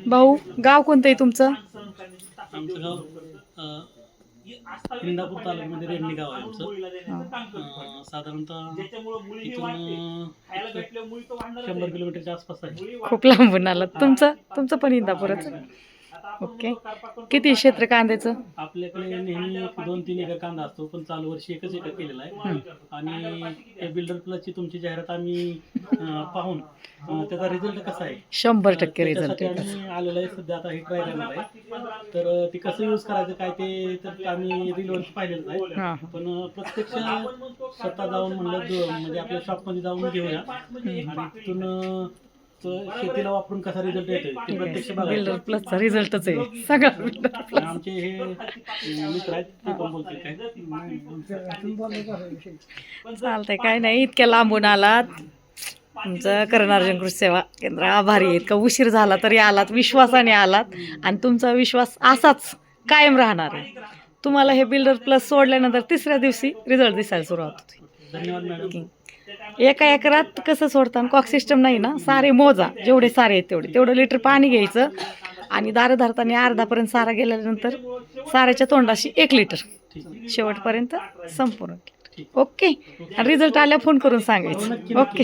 भाऊ गाव कोणतं आहे तुमचं? आमचं गाव इंदापूर तालुक्यामध्ये रेडणी गाव आहे आमचं. साधारणतः इथून 100 किलोमीटरच्या आसपास आहे. खूप लांबून आलात. तुमचं पण इंदापूरच. ओके. किती क्षेत्र कांद्याचं? आपल्याकडे नेहमी 2-3 एकर कांदा असतो, पण चालू वर्षी 1 एकर केलेला आहे. आणि बिल्डर प्लसची तुमची जाहिरात आम्ही पाहून त्याचा रिझल्ट कसा आहे 100% रिझल्ट त्याच्यासाठी आहे. आम्ही आलेलो आहे. सध्या आता हे ट्राय करणार आहे. तर ती कसं यूज करायचं काय ते तर आम्ही रीलवरती पाहिलेलं आहे. हां पण प्रत्यक्ष स्वतः जाऊन म्हणलं म्हणजे आपल्या शॉपमध्ये जाऊन घेऊया आणि तिथून शेतीला वापरून कसा रिझल्ट येतोय ते प्रत्यक्ष बिल्डर बघायचं. प्लसचा रिझल्टच आहे सगळा बिल्डर आणि प्लस. आमचे हे मित्र आहेत ते पण बोलतील काय. चालतंय, काय नाही. इतक्या लांबून आलात. तुमचं कर्णार्जुन कृषी सेवा केंद्र आभारी आहे. इतका उशीर झाला तरी आलात, विश्वासाने आलात आणि तुमचा विश्वास असाच कायम राहणार आहे. तुम्हाला हे बिल्डर प्लस सोडल्यानंतर 3ऱ्या दिवशी रिझल्ट दिसायला सुरुवात होते. धन्यवाद मॅडम. एका एकरात कसं सोडताना कॉक सिस्टम नाही ना, सारे मोजा, जेवढे सारे आहेत तेवढं लिटर पाणी घ्यायचं आणि दारं धरताना अर्धापर्यंत सारा गेल्यानंतर साऱ्याच्या तोंडाशी 1 लिटर शेवटपर्यंत संपूर्ण. ओके. आणि रिझल्ट आल्या फोन करून सांगायचं. ओके.